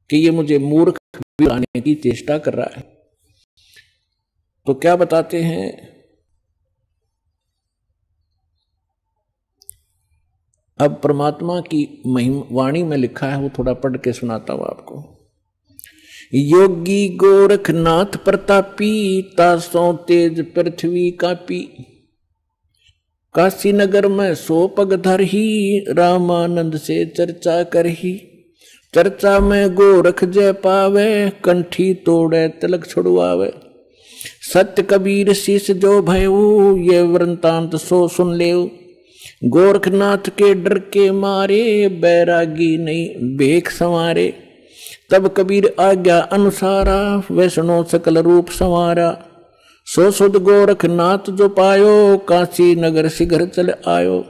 कि ये मुझे मूर्ख बनाने की चेष्टा कर रहा है। तो क्या बताते हैं, अब परमात्मा की वाणी में लिखा है, वो थोड़ा पढ़ के सुनाता हूं आपको। योगी गोरखनाथ प्रतापी, तासों तेज पृथ्वी कापी, काशी नगर में 100 पगधर ही, रामानंद से चर्चा करही। चर्चा में गोरख जय पावे, कंठी तोड़े तिलक छुड़वावे। सत्य कबीर शीश जो भयऊ, ये वृंतांत सो सुन लेऊ। गोरखनाथ के डर के मारे, बैरागी नहीं भेख संवारे। तब कबीर आज्ञा अनुसारा, वैष्णो सकल रूप संवारा। सो सुध गोरखनाथ जो पायो, काशी नगर शीघ्र चल आयो।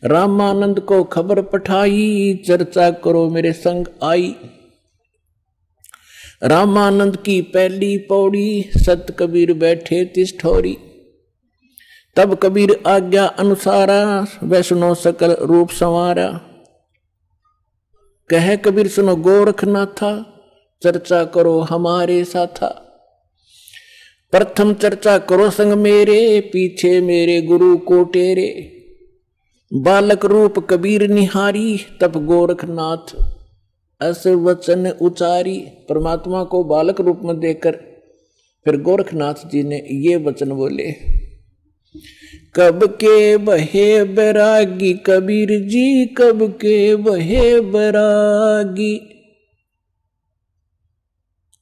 रामानंद को खबर पठाई, चर्चा करो मेरे संग आई। रामानंद की पहली पौड़ी, सत कबीर बैठे तिस ठोरी। तब कबीर आज्ञा अनुसारा, वैष्णो सकल रूप संवारा। कहे कबीर सुनो गोरखनाथा, चर्चा करो हमारे साथा। प्रथम चर्चा करो संग मेरे, पीछे मेरे गुरु को टेरे। बालक रूप कबीर निहारी, तब गोरखनाथ अस वचन उचारी। परमात्मा को बालक रूप में देखकर फिर गोरखनाथ जी ने ये वचन बोले। कब के बहे बैरागी कबीर जी, कब के बहे बैरागी।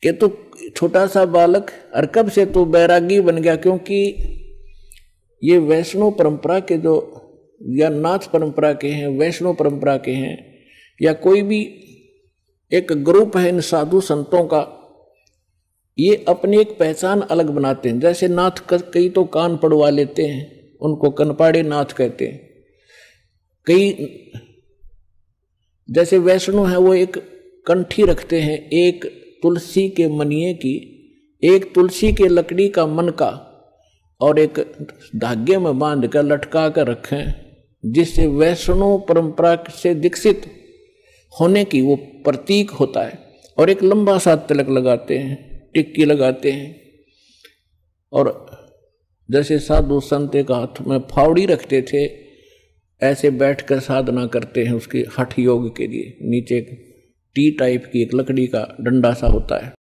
ये तो छोटा सा बालक और कब से तो बैरागी बन गया, क्योंकि ये वैष्णव परंपरा के जो या नाथ परंपरा के हैं, वैष्णव परंपरा के हैं, या कोई भी एक ग्रुप है इन साधु संतों का, ये अपनी एक पहचान अलग बनाते हैं। जैसे नाथ कई तो कान पड़वा लेते हैं, उनको कनपाड़े नाथ कहते हैं। कई जैसे वैष्णव है वो एक कंठी रखते हैं, एक तुलसी के मनिए की, एक तुलसी के लकड़ी का मन का, और एक धागे में बांध कर लटका कर रखें, जिससे वैष्णव परंपरा से दीक्षित होने की वो प्रतीक होता है। और एक लंबा सा तिलक लगाते हैं, टिक्की लगाते हैं। और जैसे साधु संत एक हाथ में फावड़ी रखते थे, ऐसे बैठकर साधना करते हैं उसके हठ योग के लिए। नीचे टी टाइप की एक लकड़ी का डंडा सा होता है,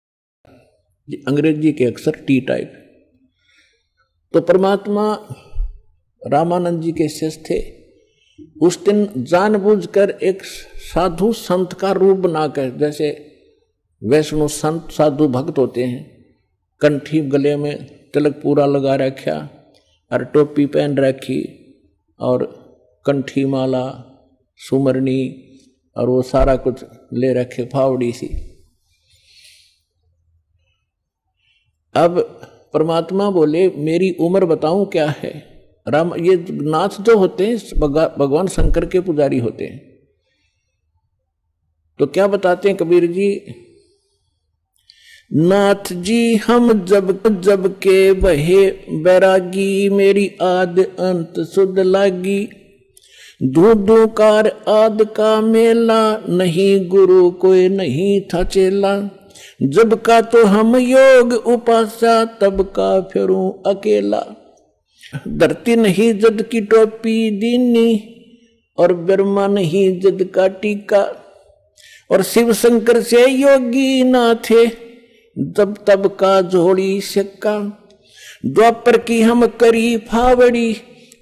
अंग्रेजी के अक्षर टी टाइप। तो परमात्मा रामानंद जी के शिष्य थे। उस दिन जानबूझकर एक साधु संत का रूप बनाकर, जैसे वैष्णव संत साधु भक्त होते हैं, कंठी गले में तिलक पूरा लगा रखा और टोपी पहन रखी और कंठी माला सुमरनी और वो सारा कुछ ले रखे, फावड़ी सी। अब परमात्मा बोले मेरी उम्र बताऊं क्या है। राम ये नाथ जो होते हैं भगवान शंकर के पुजारी होते हैं। तो क्या बताते हैं कबीर जी, नाथ जी हम जब के बहे बैरागी, मेरी आद अंत सुध लागी। धूकार आद का मेला, नहीं गुरु कोई नहीं था चेला। जब का तो हम योग उपासा, तब का फिरूं अकेला। धरती नहीं जद की टोपी दीनी, और ब्रह्मा नहीं जद का टीका। और शिव शंकर से योगी ना थे, जब तब का जोड़ी सिक्का। द्वापर की हम करी फावड़ी,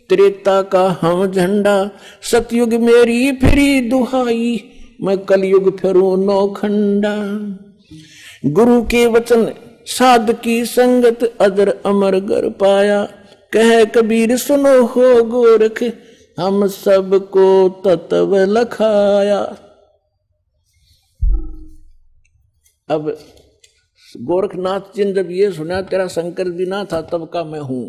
त्रेता का हम झंडा। सतयुग मेरी फिरी दुहाई, मैं कलयुग फिरूं नौखंडा। गुरु के वचन साध की संगत, अजर अमर गर पाया। कह कबीर सुनो हो गोरख, हम सबको तत्व लखाया। अब गोरखनाथ जी ने जब ये सुना, तेरा शंकर जी ना था तब का मैं हूं,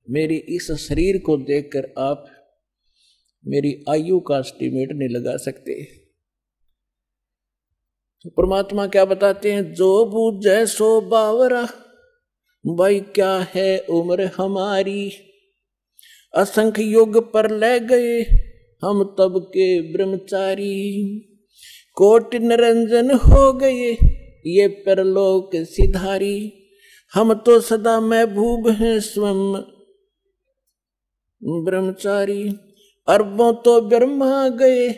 मेरी इस शरीर को देखकर आप मेरी आयु का एस्टीमेट नहीं लगा सकते। तो परमात्मा क्या बताते हैं, जो बूझे सो बावरा, भाई क्या है उम्र हमारी। असंख्य युग पर ले गए हम तब के ब्रह्मचारी। कोटि निरंजन हो गए ये परलोक सिधारी, हम तो सदा महबूब हैं स्वयं ब्रह्मचारी। अरबों तो ब्रह्मा गए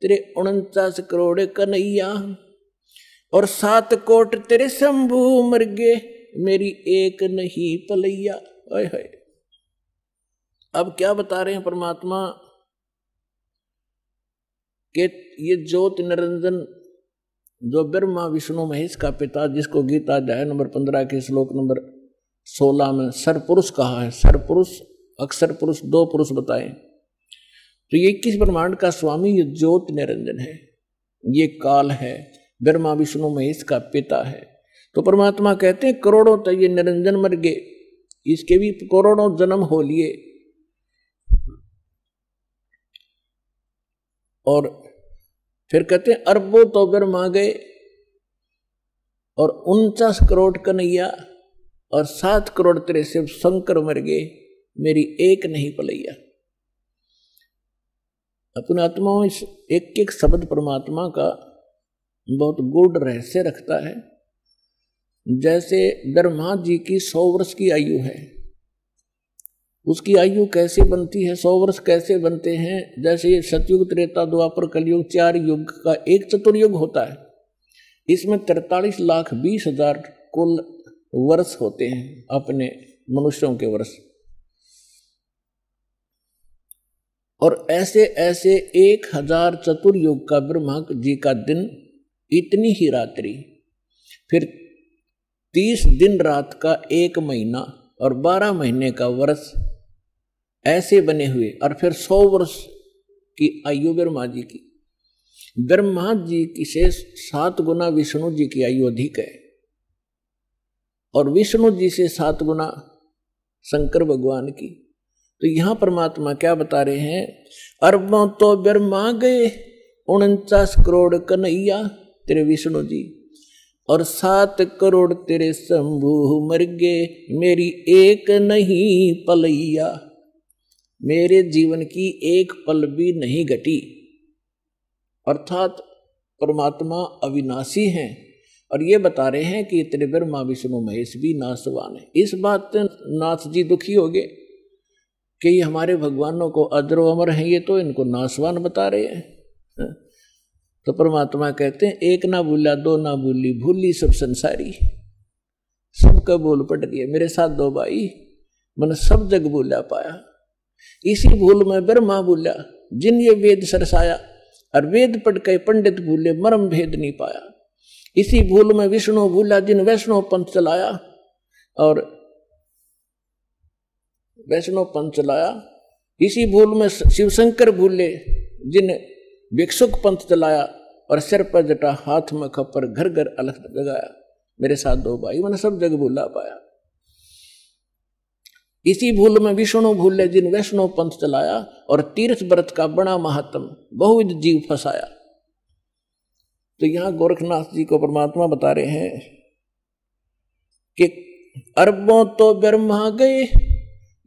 तेरे 49 करोड़ कन्हैया, और 7 कोट तेरे शंभू मर गए मेरी एक नहीं पलैया। ओए होए, अब क्या बता रहे हैं परमात्मा कि ये ज्योत निरंजन जो ब्रह्मा विष्णु महेश का पिता, जिसको गीता अध्याय नंबर 15 के श्लोक नंबर 16 में सरपुरुष कहा है, सरपुरुष अक्षर पुरुष 2 पुरुष बताए, तो ये 21 ब्रह्मांड का स्वामी ये ज्योत निरंजन है, ये काल है, ब्रह्मा विष्णु महेश का पिता है। तो परमात्मा कहते हैं करोड़ों तो ये निरंजन मर गए, इसके भी करोड़ों जन्म हो लिए, और फिर कहते हैं अरबों तो ब्रह्मा गए, और 49 करोड़ कन्हैया, और 7 करोड़ तेरे शिव शंकर मर गए मेरी एक नहीं पलैया। अपने आत्माओं इस एक एक शब्द परमात्मा का बहुत गूढ़ रहस्य रखता है। जैसे ब्रह्मा जी की 100 वर्ष की आयु है, उसकी आयु कैसे बनती है, 100 वर्ष कैसे बनते हैं? जैसे सतयुग त्रेता द्वापर कलयुग 4 युग का एक चतुर्युग होता है, इसमें 43,20,000 कुल वर्ष होते हैं अपने मनुष्यों के वर्ष, और ऐसे ऐसे 1000 चतुर्युग का ब्रह्मा जी का दिन, इतनी ही रात्रि, फिर 30 दिन रात का 1 महीना और 12 महीने का वर्ष, ऐसे बने हुए, और फिर 100 वर्ष की आयु ब्रह्मा जी की। ब्रह्मा जी की से 7 गुना विष्णु जी की आयु अधिक है, और विष्णु जी से 7 गुना शंकर भगवान की। तो यहां परमात्मा क्या बता रहे हैं? अरबों तो ब्रह्मा गए 49 करोड़ कन्हैया तेरे विष्णु जी, और 7 करोड़ तेरे शंभू मर गए मेरी एक नहीं पलैया। मेरे जीवन की एक पल भी नहीं घटी, अर्थात परमात्मा अविनाशी हैं, और ये बता रहे हैं कि तेरे ब्रह्मा विष्णु महेश भी नाशवान है। इस बात से नाथ जी दुखी हो गए कि ये हमारे भगवानों को अजर अमर हैं, ये तो इनको नाशवान बता रहे हैं। तो परमात्मा कहते हैं एक ना भूला दो ना भूली, भूली सब संसारी। सबका बोल पट रही है मेरे साथ 2 भाई, मैंने सब जग भूला पाया। इसी भूल में ब्रह्मा भूला जिन ये वेद सरसाया, और वेद पढ़ के पंडित भूले मर्म भेद नहीं पाया। इसी भूल में विष्णु भूला जिन वैष्णव पंथ चलाया, और वैष्णव पंथ चलाया। इसी भूल में शिव शंकर भूले जिन भिक्षुक पंथ चलाया, और सिर पर जटा हाथ में खप्पर घर घर अलख जगाया। मेरे साथ 2 भाई, मैंने सब जग भूला पाया। इसी भूल में विष्णु भूले जिन वैष्णव पंथ चलाया, और तीर्थ व्रत का बड़ा महात्म बहुविध जीव फंसाया। तो यहां गोरखनाथ जी को परमात्मा बता रहे हैं कि अरबों तो ब्रह्मा गए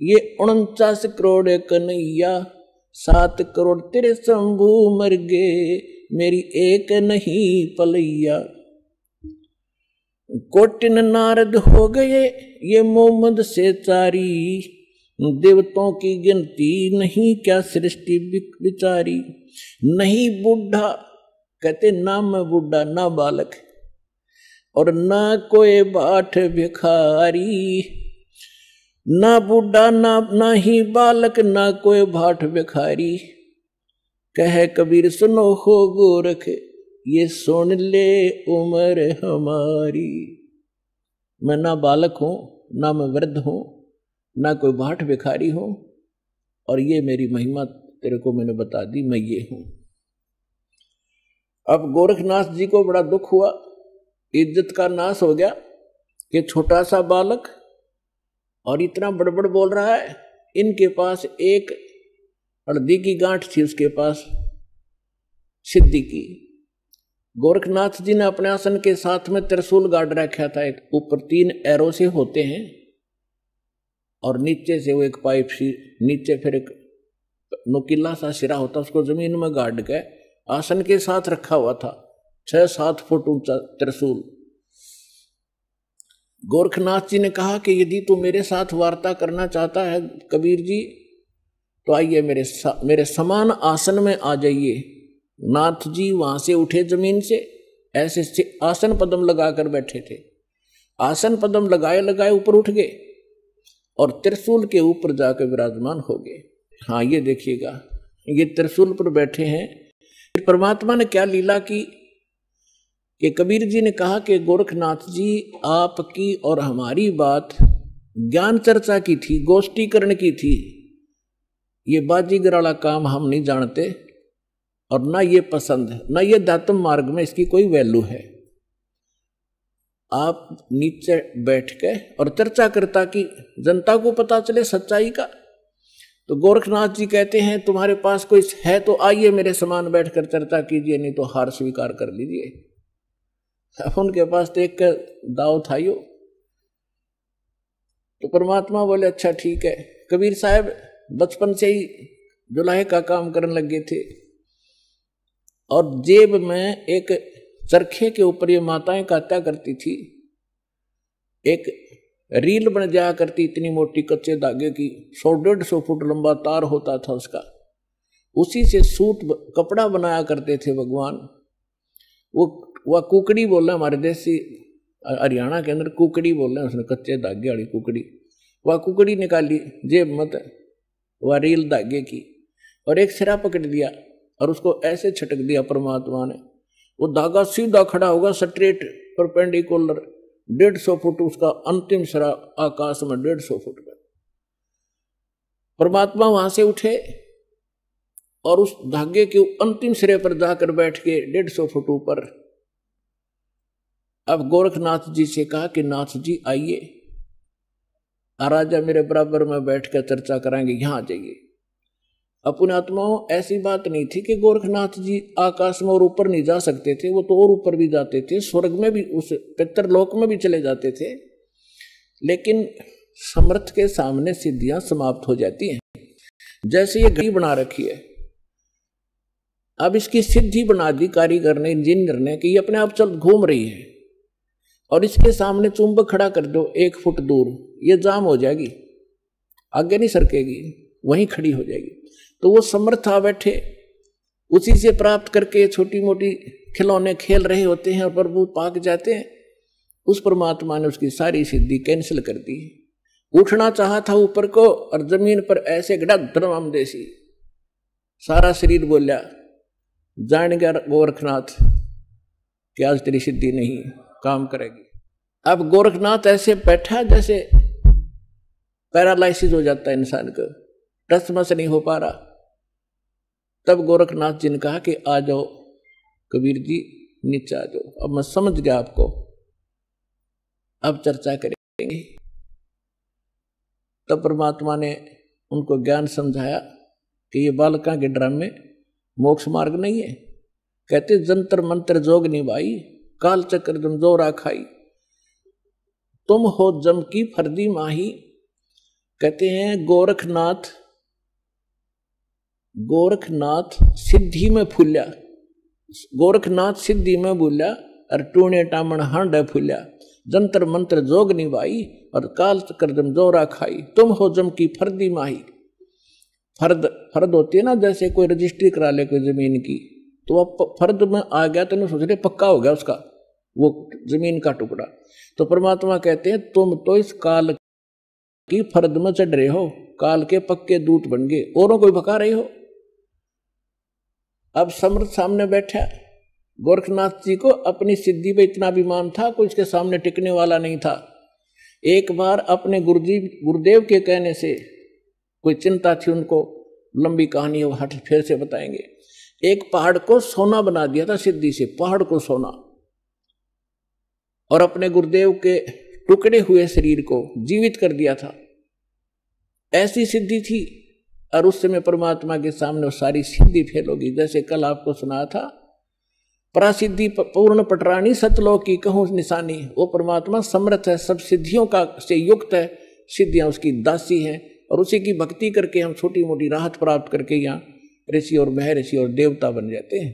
ये 49 करोड़ कन्हैया, 7 करोड़ तेरे शंभू मर गए मेरी एक नहीं पलैया। कोटिन नारद हो गए ये मोहम्मद से चारी, देवताओं की गिनती नहीं क्या सृष्टि विचारी। नहीं बूढ़ा, कहते ना मैं बूढ़ा ना बालक, और ना कोई बाट भिखारी। ना बूढ़ा ना ही बालक, ना कोई भाट भिखारी। कह कबीर सुनो हो गोरख ये सुन ले उम्र हमारी। मैं ना बालक हूं, ना मैं वृद्ध हूं, ना कोई भाट भिखारी हूं, और ये मेरी महिमा तेरे को मैंने बता दी, मैं ये हूं। अब गोरखनाथ जी को बड़ा दुख हुआ, इज्जत का नाश हो गया कि छोटा सा बालक और इतना बड़बड़ बोल रहा है। इनके पास एक हल्दी की गांठ थी, उसके पास सिद्धि की। गोरखनाथ जी ने अपने आसन के साथ में त्रिशूल गाड़ रखा था, एक ऊपर 3 एरो से होते हैं, और नीचे से वो एक पाइप सी, नीचे फिर एक नुकीला सा सिरा होता, उसको जमीन में गाड़ के आसन के साथ रखा हुआ था, 6-7 फुट ऊंचा त्रिशूल। गोरखनाथ जी ने कहा कि यदि तू मेरे साथ वार्ता करना चाहता है कबीर जी, तो आइए मेरे समान आसन में आ जाइए। नाथ जी वहां से उठे जमीन से, ऐसे आसन पद्म लगाकर बैठे थे। आसन पद्म लगाए लगाए ऊपर उठ गए और त्रिशूल के ऊपर जाकर विराजमान हो गए। हाँ, ये देखिएगा, ये त्रिशूल पर बैठे हैं। फिर परमात्मा ने क्या लीला की कि कबीर जी ने कहा कि गोरखनाथ जी, आपकी और हमारी बात ज्ञान चर्चा की थी, गोष्ठीकरण की थी। ये बाजीगर वाला काम हम नहीं जानते और ना ये पसंद है, ना ये दातम मार्ग में इसकी कोई वैल्यू है। आप नीचे बैठ के और चर्चा करता कि जनता को पता चले सच्चाई का। तो गोरखनाथ जी कहते हैं तुम्हारे पास कोई है तो आइए मेरे समान बैठकर चर्चा कीजिए, नहीं तो हार स्वीकार कर लीजिए। अब उनके पास तो एक दाव था यो। तो परमात्मा बोले अच्छा ठीक है। कबीर साहब बचपन से ही जुलाहे का काम करने लगे थे और जेब में एक चरखे के ऊपर ये माताएं कात्या करती थी, एक रील बन जाया करती इतनी मोटी कच्चे धागे की, 100-150 फुट लंबा तार होता था उसका, उसी से सूट कपड़ा बनाया करते थे भगवान। वह कुकड़ी बोल रहे, हमारे देसी हरियाणा के अंदर कुकड़ी बोल रहे हैं, उसने कच्चे धागे वाली कुकड़ी। वह कुकड़ी निकाली जेब मत, वह रील धागे की, और एक सिरा पकड़ दिया और उसको ऐसे छटक दिया परमात्मा ने। वो धागा सीधा खड़ा होगा, स्ट्रेट परपेंडिकुलर, 150 फुट उसका अंतिम सिरा आकाश में, 150 फुट पर। परमात्मा वहां से उठे और उस धागे के अंतिम सिरे पर जाकर बैठ के 150 फुट ऊपर। अब गोरखनाथ जी से कहा कि नाथ जी आइए, राजा मेरे बराबर में बैठकर चर्चा कराएंगे, यहां आ जाइए। अपने आत्माओं ऐसी बात नहीं थी कि गोरखनाथ जी आकाश में और ऊपर नहीं जा सकते थे, वो तो और ऊपर भी जाते थे, स्वर्ग में भी, उस पितरलोक में भी चले जाते थे। लेकिन समर्थ के सामने सिद्धियां समाप्त हो जाती हैं। जैसे ये घड़ी बना रखी है, अब इसकी सिद्धि बना दी कारीगर ने, इंजीनियर ने, कि ये अपने आप चल घूम रही है और इसके सामने चुंबक खड़ा कर दो 1 फुट दूर, ये जाम हो जाएगी, आगे नहीं सरकेगी, वहीं खड़ी हो जाएगी। तो वो समर्थ आ बैठे, उसी से प्राप्त करके छोटी मोटी खिलौने खेल रहे होते हैं और प्रभु पाक जाते हैं। उस परमात्मा ने उसकी सारी सिद्धि कैंसिल कर दी। उठना चाहा था ऊपर को और जमीन पर ऐसे गड़ा धर्म देसी, सारा शरीर बोलिया, जान गया गोरखनाथ कि आज तेरी सिद्धि नहीं काम करेगी। अब गोरखनाथ ऐसे बैठा जैसे पैरालाइसिस हो जाता है इंसान को, टस-मस नहीं हो पा रहा। तब गोरखनाथ जी ने कहा कि आ जाओ कबीर जी, नीचे आ जाओ, अब मैं समझ गया आपको, अब चर्चा करेंगे। तब परमात्मा ने उनको ज्ञान समझाया कि ये बालका के ड्रामे मोक्ष मार्ग नहीं है। कहते जंतर मंत्र जोग निभाई, काल चक्र जम जोरा खाई, तुम हो जम की फर्दी माही। कहते हैं गोरखनाथ सिद्धि में फूल्या, गोरखनाथ सिद्धि में भूल्या और टूणे टामण हांडे फूल्या, जंतर मंत्र जोग निभाई और काल चक्र जम जोरा खाई, तुम हो जम की फर्दी माही। फर्द होती है ना, जैसे कोई रजिस्ट्री करा ले कोई जमीन की, तो वह फर्द में आ गया तो सोच रहे पक्का हो गया उसका वो जमीन का टुकड़ा। तो परमात्मा कहते हैं तुम तो इस काल की फर्द में चढ़ रहे हो, काल के पक्के दूत बन गए, औरों को भगा रहे हो। अब समर्थ सामने बैठा, गोरखनाथ जी को अपनी सिद्धि पे इतना अभिमान था, कोई इसके सामने टिकने वाला नहीं था। एक बार अपने गुरुदेव के कहने से कोई चिंता थी उनको, लंबी कहानी वो हट फिर से बताएंगे। एक पहाड़ को सोना बना दिया था सिद्धि से, पहाड़ को सोना, और अपने गुरुदेव के टुकड़े हुए शरीर को जीवित कर दिया था। ऐसी सिद्धि थी। और उस समय परमात्मा के सामने वो सारी सिद्धि फेल होगी। जैसे कल आपको सुनाया था, परासिद्धि पूर्ण पटरानी सतलोक की कहूँ निशानी। वो परमात्मा समर्थ है, सब सिद्धियों का से युक्त है, सिद्धियां उसकी दासी हैं, और उसी की भक्ति करके हम छोटी मोटी राहत प्राप्त करके यहाँ ऋषि और महर्षि और देवता बन जाते हैं।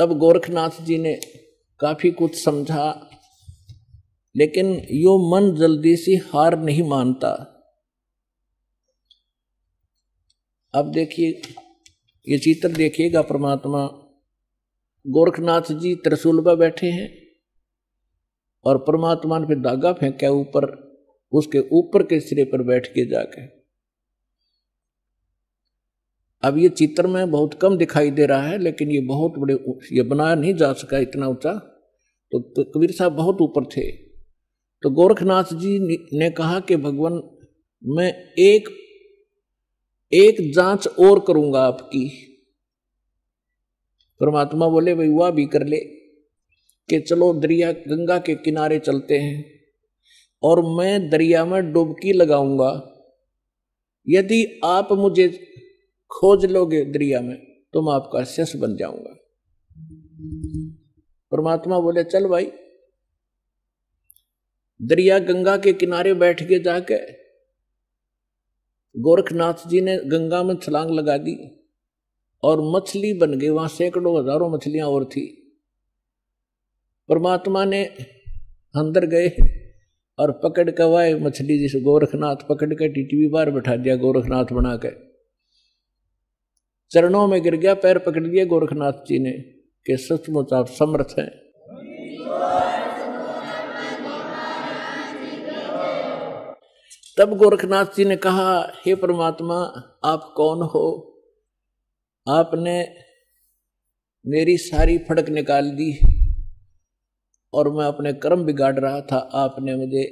तब गोरखनाथ जी ने काफी कुछ समझा, लेकिन यो मन जल्दी से हार नहीं मानता। अब देखिए, ये चित्र देखिएगा, परमात्मा गोरखनाथ जी त्रिशूल पर बैठे हैं और परमात्मा ने फिर धागा फेंका ऊपर, उसके ऊपर के सिरे पर बैठ के जाके। अब ये चित्र में बहुत कम दिखाई दे रहा है, लेकिन ये बहुत बड़े, ये बनाया नहीं जा सका इतना ऊंचा, तो कबीर साहब बहुत ऊपर थे। तो गोरखनाथ जी ने कहा कि भगवान, मैं एक जांच और करूंगा आपकी। परमात्मा बोले, भाई वह भी कर ले, कि चलो दरिया गंगा के किनारे चलते हैं और मैं दरिया में डुबकी लगाऊंगा। यदि आप मुझे खोज लोगे दरिया में तो मैं आपका शिष्य बन जाऊंगा। परमात्मा बोले, चल भाई। दरिया गंगा के किनारे बैठ के जाके गोरखनाथ जी ने गंगा में छलांग लगा दी और मछली बन गई। वहां सैकड़ों हजारों मछलियां और थी। परमात्मा ने अंदर गए और पकड़ के वाए मछली, जिसे गोरखनाथ पकड़ के टीटी बार बैठा दिया, गोरखनाथ बना के चरणों में गिर गया, पैर पकड़ दिए गोरखनाथ जी ने कि सचमुच आप समर्थ हैं। तब गोरखनाथ जी ने कहा, हे परमात्मा, आप कौन हो? आपने मेरी सारी फड़क निकाल दी और मैं अपने कर्म बिगाड़ रहा था, आपने मुझे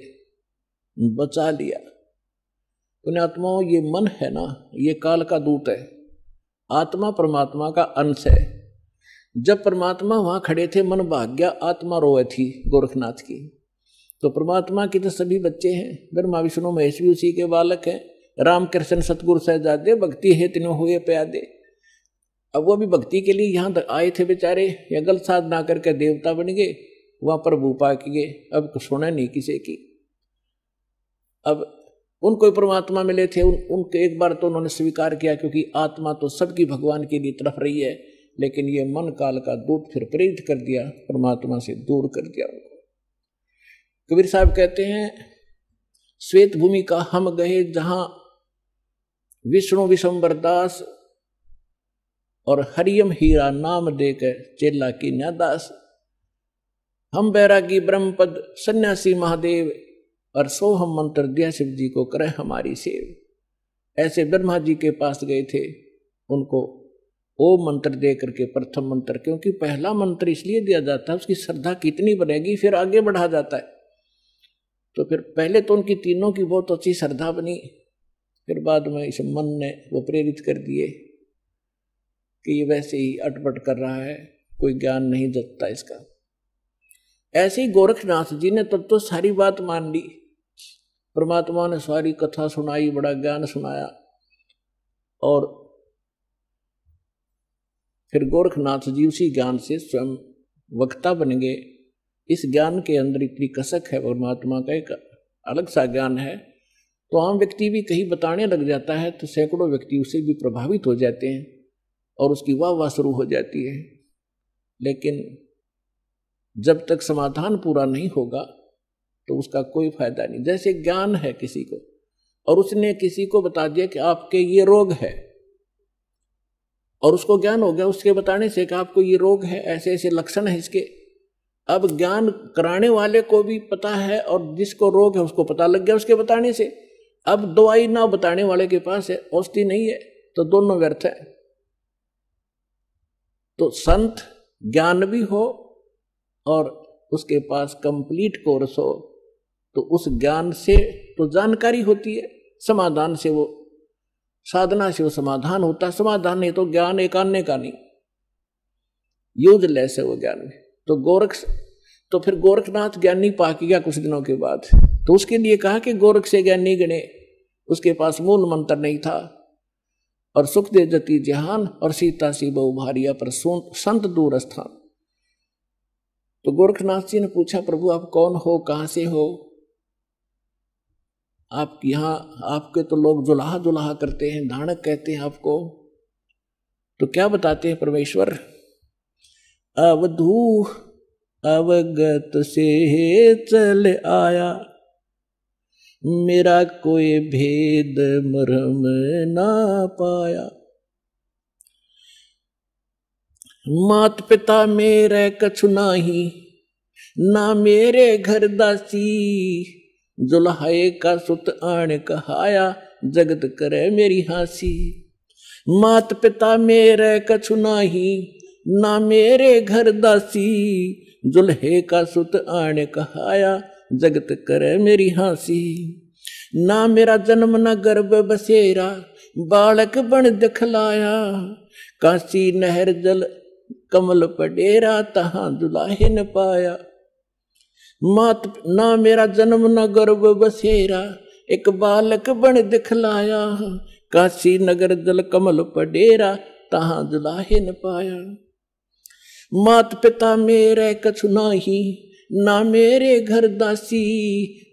बचा लिया। पुण्यात्माओं, ये मन है ना, ये काल का दूत है। आत्मा परमात्मा का अंश है। जब परमात्मा वहां खड़े थे, मन भाग गया, आत्मा रोए थी गोरखनाथ की। तो परमात्मा के तो सभी बच्चे हैं, ब्रह्मा विष्णु महेश भी उसी के बालक हैं। राम कृष्ण सतगुरु सहजादे, भक्ति है तीनों हुए प्यादे। अब वो भी भक्ति के लिए यहाँ आए थे बेचारे, या गलत साधना करके देवता बन गए, वहां प्रभु पा गए। अब सुने नहीं किसी की। अब उनको परमात्मा मिले थे, उनके एक बार तो उन्होंने स्वीकार किया, क्योंकि आत्मा तो सबकी भगवान के लिए तरफ रही है। लेकिन ये मन काल का दूत फिर प्रेरित कर दिया, परमात्मा से दूर कर दिया उनको। कबीर साहब कहते हैं, श्वेत भूमि का हम गए जहां विष्णु विशंबर दास और हरियम हीरा नाम देकर चेला की न्यादास। हम बैरागी ब्रह्मपद सन्यासी महादेव और सोहम मंत्र दिया शिव जी को करे हमारी सेव। ऐसे ब्रह्मा जी के पास गए थे, उनको ओम मंत्र दे करके प्रथम मंत्र, क्योंकि पहला मंत्र इसलिए दिया जाता है, उसकी श्रद्धा कितनी बढ़ेगी फिर आगे बढ़ा जाता है। तो फिर पहले तो उनकी तीनों की बहुत अच्छी श्रद्धा बनी, फिर बाद में इस मन ने वो प्रेरित कर दिए कि ये वैसे ही अटपट कर रहा है, कोई ज्ञान नहीं जतता इसका। ऐसे ही गोरखनाथ जी ने तब तो सारी बात मान ली। परमात्मा ने सारी कथा सुनाई, बड़ा ज्ञान सुनाया, और फिर गोरखनाथ जी उसी ज्ञान से स्वयं वक्ता बन गए। इस ज्ञान के अंदर इतनी कसक है, परमात्मा का एक अलग सा ज्ञान है। तो आम व्यक्ति भी कहीं बताने लग जाता है तो सैकड़ों व्यक्ति उससे भी प्रभावित हो जाते हैं और उसकी वाह वाह शुरू हो जाती है। लेकिन जब तक समाधान पूरा नहीं होगा तो उसका कोई फायदा नहीं। जैसे ज्ञान है किसी को, और उसने किसी को बता दिया कि आपके ये रोग है, और उसको ज्ञान हो गया उसके बताने से कि आपको ये रोग है, ऐसे ऐसे लक्षण है इसके। अब ज्ञान कराने वाले को भी पता है और जिसको रोग है उसको पता लग गया उसके बताने से। अब दवाई ना बताने वाले के पास है, औषधि नहीं है, तो दोनों व्यर्थ है। तो संत ज्ञान भी हो और उसके पास कंप्लीट कोर्स हो, तो उस ज्ञान से तो जानकारी होती है, समाधान से वो, साधना से वो समाधान होता है। समाधान नहीं तो ज्ञान एक आने का नहीं, यूजलेस है वो ज्ञान। तो फिर गोरखनाथ ज्ञानी पा गया कुछ दिनों के बाद, तो उसके लिए कहा कि गोरख से ज्ञानी गणे, उसके पास मूल मंत्र नहीं था। और सुख दे जति जहान और सीता सी बहु भारिया पर संत दूर स्थान। तो गोरखनाथ जी ने पूछा, प्रभु आप कौन हो, कहां से हो? आप यहां, आपके तो लोग जुलाहा जुलाहा करते हैं, धानक कहते हैं आपको, तो क्या बताते हैं परमेश्वर? अवधू अवगत से चल आया, मेरा कोई भेद मरम ना पाया। मात पिता मेरे कछु नाही, ना मेरे घर दासी, जुल्हाए का सुत आण कहाया, जगत करे मेरी हासी। मात पिता मेरे कछु नाही, ना मेरे घर दासी, जुल्हे का सुत आण कहाया, जगत करे मेरी हासी। ना मेरा जन्म न गर्भ बसेरा, बालक बन दिखलाया, काशी नहर जल कमल पडेरा, तहां दुलाहे न पाया। मात ना मेरा जन्म न गर्भ बसेरा, एक बालक बन दिखलाया, काशी नगर जल कमल पडेरा, तहां दुलाहे न पाया। मात पिता मेरे कछु नाही, ना मेरे घर दासी,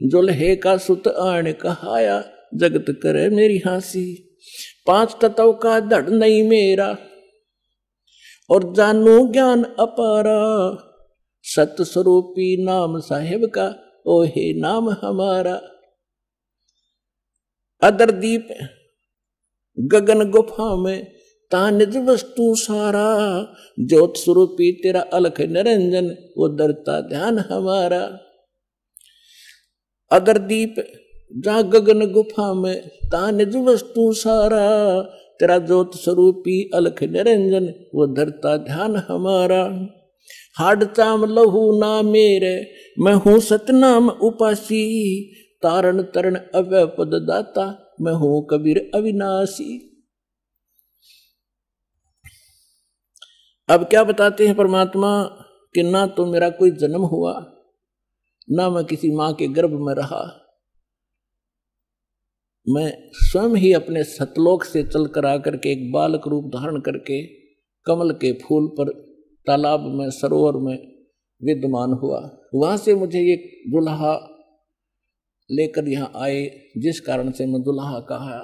जुल्हे का सुत आण कहाया, जगत करे मेरी हासी। पांच तत्व का धड़ नहीं मेरा, और जानू ज्ञान अपारा, सत स्वरूपी नाम साहिब का, ओ हे नाम हमारा। अदर दीप गगन गुफा में, ता निज वस्तु सारा, ज्योत स्वरूपी तेरा अलख निरंजन, वो दरता ध्यान हमारा। अदर दीप जा गगन गुफा में, ता निज वस्तु सारा, तेरा ज्योत स्वरूपी अलख निरंजन, वो धरता ध्यान हमारा। हाड चाम लहू ना मेरे, मैं हूँ सतनाम उपासी, तारण तरण अव्यय पद दाता, मैं हूँ कबीर अविनाशी। अब क्या बताते हैं परमात्मा कि ना तो मेरा कोई जन्म हुआ, ना मैं किसी मां के गर्भ में रहा, मैं स्वयं ही अपने सतलोक से चलकर आकर के एक बालक रूप धारण करके कमल के फूल पर, तालाब में, सरोवर में विद्यमान हुआ। वहां से मुझे एक दुल्हा लेकर यहाँ आए, जिस कारण से मैं दुल्हा कहा।